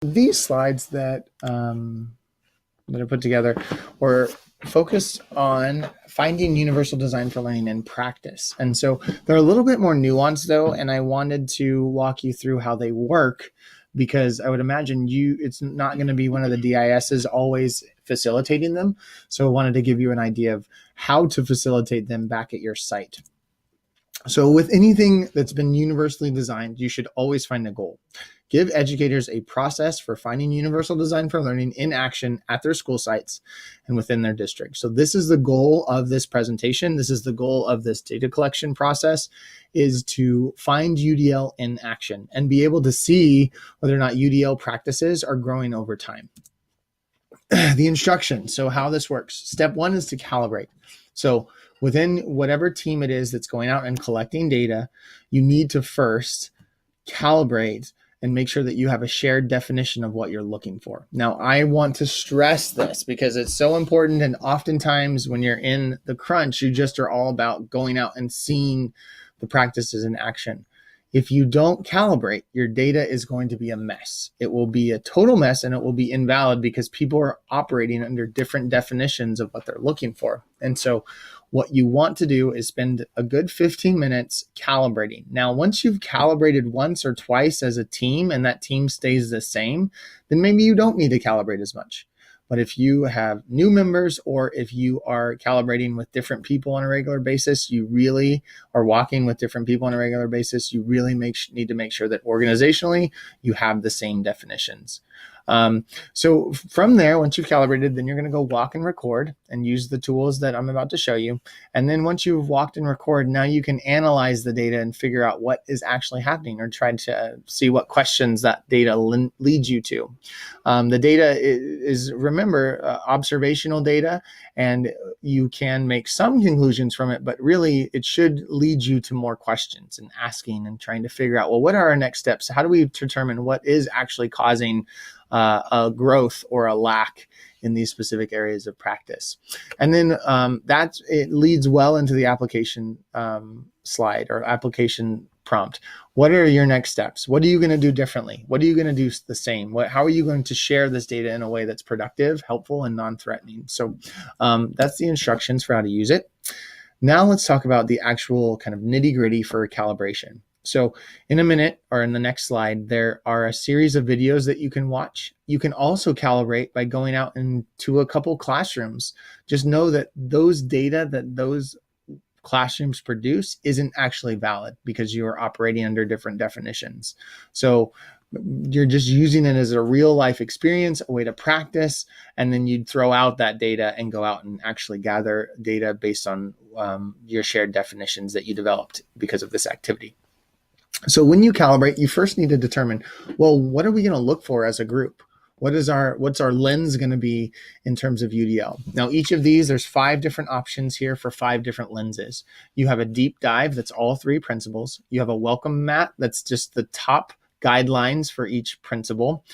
These slides that I put together were focused on finding universal design for learning in practice. And so they're a little bit more nuanced though, and I wanted to walk you through how they work because I would imagine it's not going to be one of the DISs always facilitating them. So I wanted to give you an idea of how to facilitate them back at your site. So with anything that's been universally designed, you should always find a goal. Give educators a process for finding universal design for learning in action at their school sites and within their district. So this is the goal of this presentation. This is the goal of this data collection process, is to find UDL in action and be able to see whether or not UDL practices are growing over time. The instructions. So how this works. Step one is to calibrate. So within whatever team it is that's going out and collecting data, you need to first calibrate and make sure that you have a shared definition of what you're looking for. Now, I want to stress this because it's so important. And oftentimes when you're in the crunch, you just are all about going out and seeing the practices in action. If you don't calibrate, your data is going to be a mess. It will be a total mess and it will be invalid because people are operating under different definitions of what they're looking for. And so what you want to do is spend a good 15 minutes calibrating. Now, once you've calibrated once or twice as a team and that team stays the same, then maybe you don't need to calibrate as much. But if you have new members or if you are calibrating with different people on a regular basis, you really are walking with different people on a regular basis, you really need to make sure that organizationally you have the same definitions. So from there, once you've calibrated, then you're going to go walk and record and use the tools that I'm about to show you. And then once you've walked and recorded, now you can analyze the data and figure out what is actually happening or try to see what questions that data leads you to. The data is remember, observational data, and you can make some conclusions from it, but really it should lead you to more questions and asking and trying to figure out, well, what are our next steps? How do we determine what is actually causing a growth or a lack in these specific areas of practice? And then it leads well into the application slide or application prompt. What are your next steps? What are you going to do differently? What are you going to do the same? How are you going to share this data in a way that's productive, helpful, and non-threatening? So that's the instructions for how to use it. Now let's talk about the actual kind of nitty-gritty for calibration. So in a minute or in the next slide, there are a series of videos that you can watch. You can also calibrate by going out into a couple classrooms. Just know that those data that those classrooms produce isn't actually valid because you are operating under different definitions. So you're just using it as a real life experience, a way to practice, and then you'd throw out that data and go out and actually gather data based on your shared definitions that you developed because of this activity. So when you calibrate, you first need to determine, well, what are we going to look for as a group? What's our lens going to be in terms of UDL? Now, each of these, there's 5 different options here for 5 different lenses. You have a deep dive, that's all 3 principles. You have a welcome mat, that's just the top guidelines for each principle.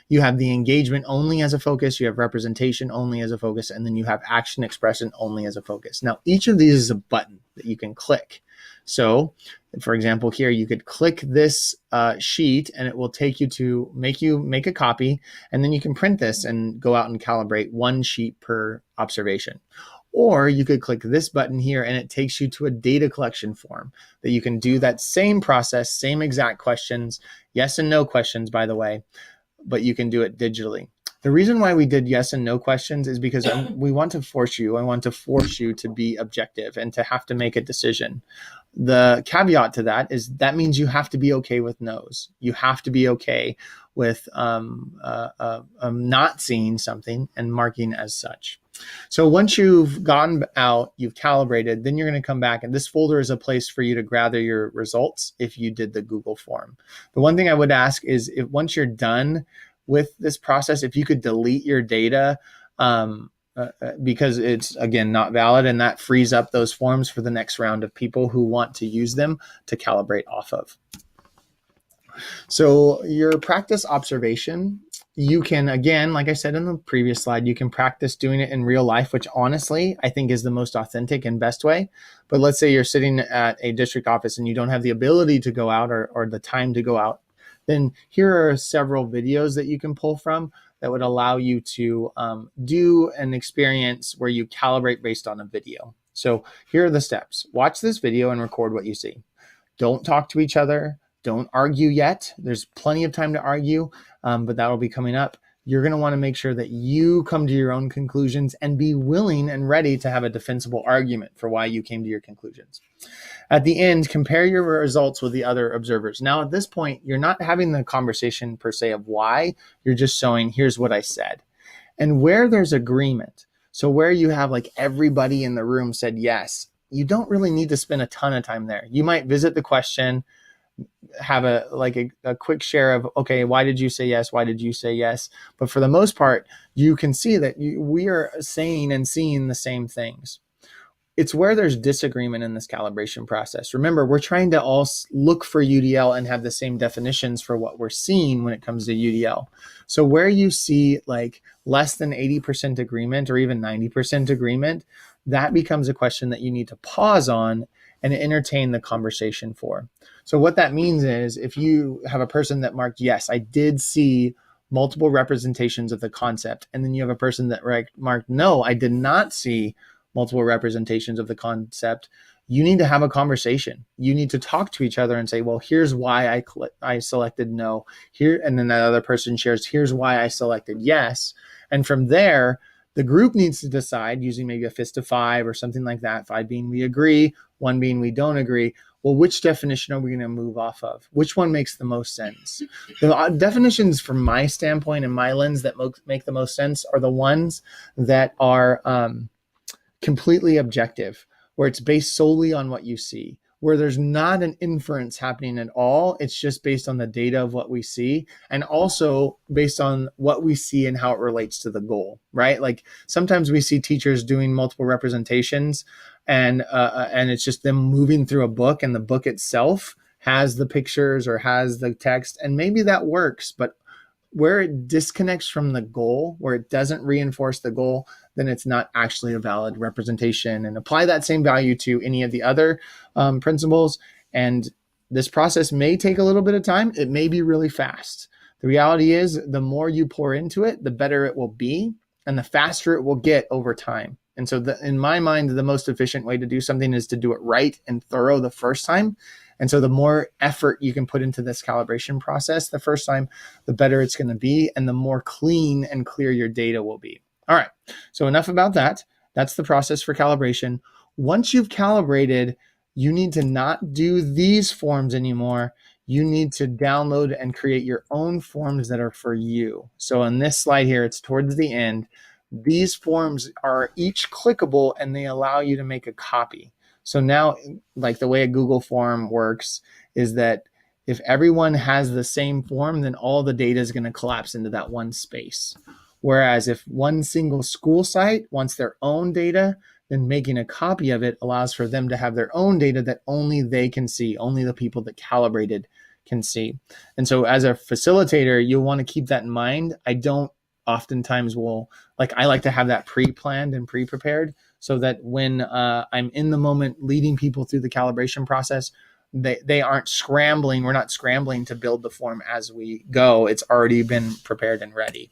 You have the engagement only as a focus, you have representation only as a focus, and then you have action expression only as a focus. Now, each of these is a button that you can click. So, for example, here you could click this sheet and it will take you to make a copy, and then you can print this and go out and calibrate 1 sheet per observation. Or you could click this button here and it takes you to a data collection form that you can do that same process, same exact questions, yes and no questions, by the way, but you can do it digitally. The reason why we did yes and no questions is because I want to force you to be objective and to have to make a decision. The caveat to that is that means you have to be okay with no's. You have to be okay with not seeing something and marking as such. So once you've gone out, you've calibrated, then you're going to come back, and this folder is a place for you to gather your results if you did the Google form. The one thing I would ask is, if once you're done with this process, if you could delete your data because it's, again, not valid, and that frees up those forms for the next round of people who want to use them to calibrate off of. So your practice observation, you can, again, like I said in the previous slide, you can practice doing it in real life, which honestly, I think is the most authentic and best way. But let's say you're sitting at a district office and you don't have the ability to go out or the time to go out, then here are several videos that you can pull from that would allow you to do an experience where you calibrate based on a video. So here are the steps. Watch this video and record what you see. Don't talk to each other. Don't argue yet. There's plenty of time to argue, but that will be coming up. You're going to want to make sure that you come to your own conclusions and be willing and ready to have a defensible argument for why you came to your conclusions. At the end, compare your results with the other observers. Now, at this point, you're not having the conversation per se of why. You're just showing, here's what I said. And where there's agreement, so where you have like everybody in the room said yes, you don't really need to spend a ton of time there. You might visit the question, have a quick share of, okay, why did you say yes? Why did you say yes? But for the most part, you can see that we are saying and seeing the same things. It's where there's disagreement in this calibration process. Remember, we're trying to all look for UDL and have the same definitions for what we're seeing when it comes to UDL. So where you see like less than 80% agreement or even 90% agreement, that becomes a question that you need to pause on and entertain the conversation for. So what that means is if you have a person that marked, yes, I did see multiple representations of the concept, and then you have a person that marked, no, I did not see multiple representations of the concept, you need to have a conversation. You need to talk to each other and say, well, here's why I selected no here. And then that other person shares, here's why I selected yes. And from there, the group needs to decide using maybe a fist of 5 or something like that, 5 being we agree, 1 being we don't agree. Well, which definition are we going to move off of? Which one makes the most sense? The definitions from my standpoint and my lens that make the most sense are the ones that are completely objective, where it's based solely on what you see, where there's not an inference happening at all. It's just based on the data of what we see, and also based on what we see and how it relates to the goal, right? Like sometimes we see teachers doing multiple representations and it's just them moving through a book, and the book itself has the pictures or has the text, and maybe that works, but where it disconnects from the goal, where it doesn't reinforce the goal, then it's not actually a valid representation. And apply that same value to any of the other principles. And this process may take a little bit of time. It may be really fast. The reality is the more you pour into it, the better it will be and the faster it will get over time. And so in my mind, the most efficient way to do something is to do it right and thorough the first time. And so the more effort you can put into this calibration process the first time, the better it's going to be and the more clean and clear your data will be. All right, so enough about that. That's the process for calibration. Once you've calibrated, you need to not do these forms anymore. You need to download and create your own forms that are for you. So on this slide here, it's towards the end. These forms are each clickable and they allow you to make a copy. So now, like the way a Google form works is that if everyone has the same form, then all the data is going to collapse into that one space. Whereas if one single school site wants their own data, then making a copy of it allows for them to have their own data that only they can see, only the people that calibrated can see. And so as a facilitator, you'll want to keep that in mind. I don't oftentimes I like to have that pre-planned and pre-prepared so that when I'm in the moment leading people through the calibration process, they aren't scrambling. We're not scrambling to build the form as we go. It's already been prepared and ready.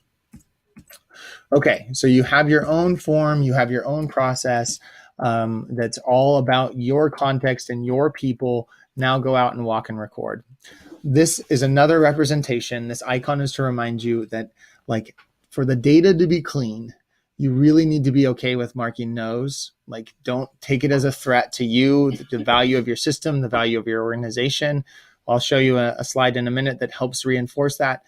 Okay, so you have your own form, you have your own process that's all about your context and your people. Now go out and walk and record. This is another representation. This icon is to remind you that, like, for the data to be clean, you really need to be okay with marking no's. Like, don't take it as a threat to you, the value of your system, the value of your organization. I'll show you a slide in a minute that helps reinforce that.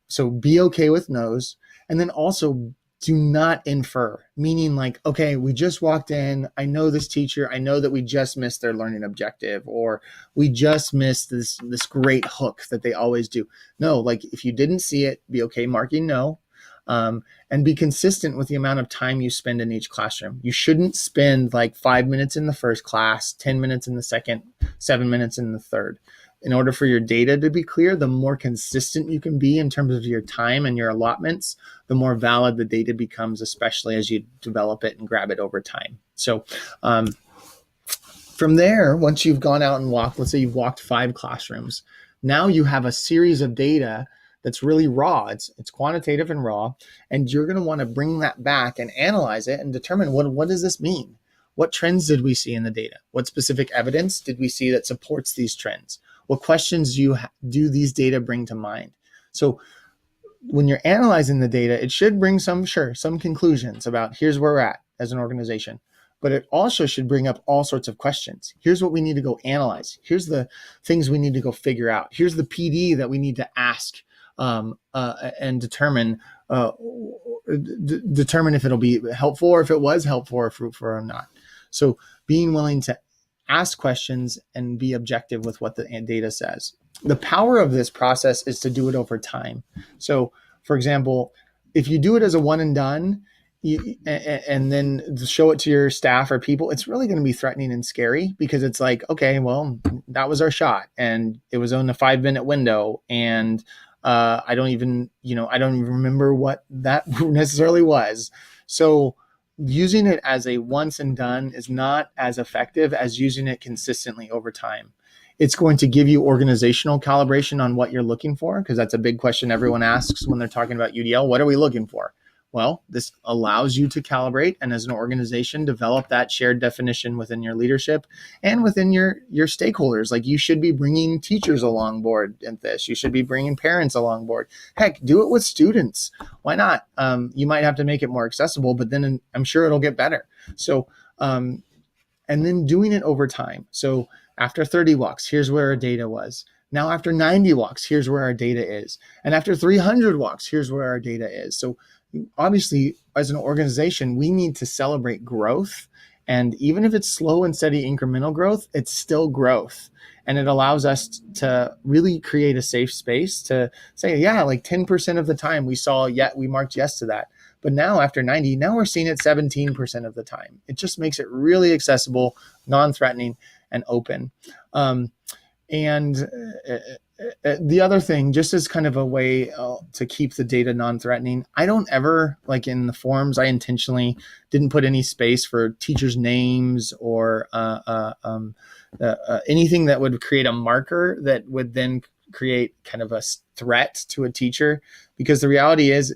So be okay with no's. And then also do not infer, meaning like, okay, we just walked in. I know this teacher. I know that we just missed their learning objective, or we just missed this great hook that they always do. No, like if you didn't see it, be okay marking no. And be consistent with the amount of time you spend in each classroom. You shouldn't spend like 5 minutes in the first class, 10 minutes in the second, 7 minutes in the third. In order for your data to be clear, the more consistent you can be in terms of your time and your allotments, the more valid the data becomes, especially as you develop it and grab it over time. So from there, once you've gone out and walked, let's say you've walked 5 classrooms, Now you have a series of data that's really raw. It's quantitative and raw, and you're going to want to bring that back and analyze it and determine what does this mean? What trends did we see in the data? What specific evidence did we see that supports these trends? What questions do these data bring to mind? So when you're analyzing the data, it should bring some conclusions about here's where we're at as an organization, but it also should bring up all sorts of questions. Here's what we need to go analyze. Here's the things we need to go figure out. Here's the PD that we need to ask and determine if it'll be helpful, or if it was helpful or fruitful or not. So being willing to ask questions and be objective with what the data says. The power of this process is to do it over time. So, for example, if you do it as a one and done, and then show it to your staff or people, it's really going to be threatening and scary, because it's like, okay, well, that was our shot, and it was on a 5-minute window, and I don't even remember what that necessarily was. So using it as a once and done is not as effective as using it consistently over time. It's going to give you organizational calibration on what you're looking for, because that's a big question everyone asks when they're talking about UDL. What are we looking for? Well, this allows you to calibrate, and as an organization, develop that shared definition within your leadership and within your stakeholders. Like, you should be bringing teachers along board in this. You should be bringing parents along board. Heck, do it with students. Why not? You might have to make it more accessible, but then I'm sure it'll get better. So, and then doing it over time. So after 30 walks, here's where our data was. Now, after 90 walks, here's where our data is. And after 300 walks, here's where our data is. So obviously, as an organization, we need to celebrate growth. And even if it's slow and steady incremental growth, it's still growth. And it allows us to really create a safe space to say, yeah, like 10% of the time we marked yes to that. But now after 90, now we're seeing it 17% of the time. It just makes it really accessible, non-threatening, and open. And the other thing, just as kind of a way to keep the data non-threatening, I don't ever, like in the forms, I intentionally didn't put any space for teachers' names or anything that would create a marker that would then create kind of a threat to a teacher. Because the reality is,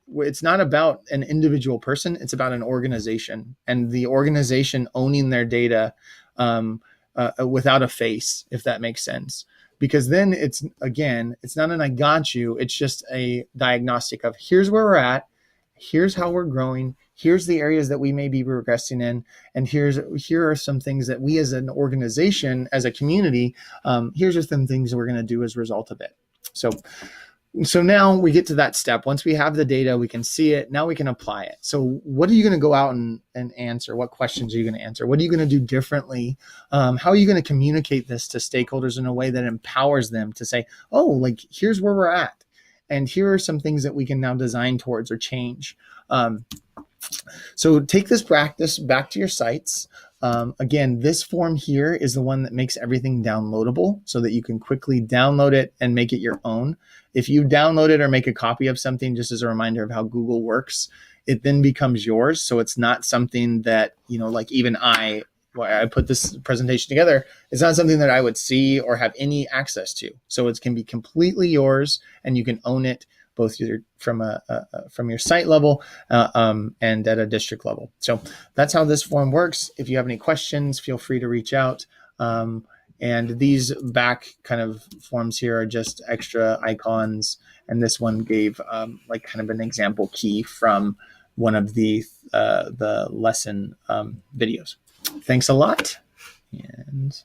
it's not about an individual person, it's about an organization, and the organization owning their data without a face, if that makes sense. Because then it's not an I got you, it's just a diagnostic of here's where we're at, here's how we're growing, here's the areas that we may be regressing in, and here are some things that we as an organization, as a community, here's just some things we're going to do as a result of it. So now we get to that step. Once we have the data, we can see it. Now we can apply it. So what are you going to go out and answer? What questions are you going to answer? What are you going to do differently? How are you going to communicate this to stakeholders in a way that empowers them to say, oh, like, here's where we're at, and here are some things that we can now design towards or change. So take this practice back to your sites. Again, this form here is the one that makes everything downloadable so that you can quickly download it and make it your own. If you download it or make a copy of something, just as a reminder of how Google works, it then becomes yours. So it's not something that, like even I put this presentation together, it's not something that I would see or have any access to. So it can be completely yours, and you can own it both from your site level and at a district level. So that's how this form works. If you have any questions, feel free to reach out. And these back kind of forms here are just extra icons. And this one gave like kind of an example key from one of the lesson videos. Thanks a lot. And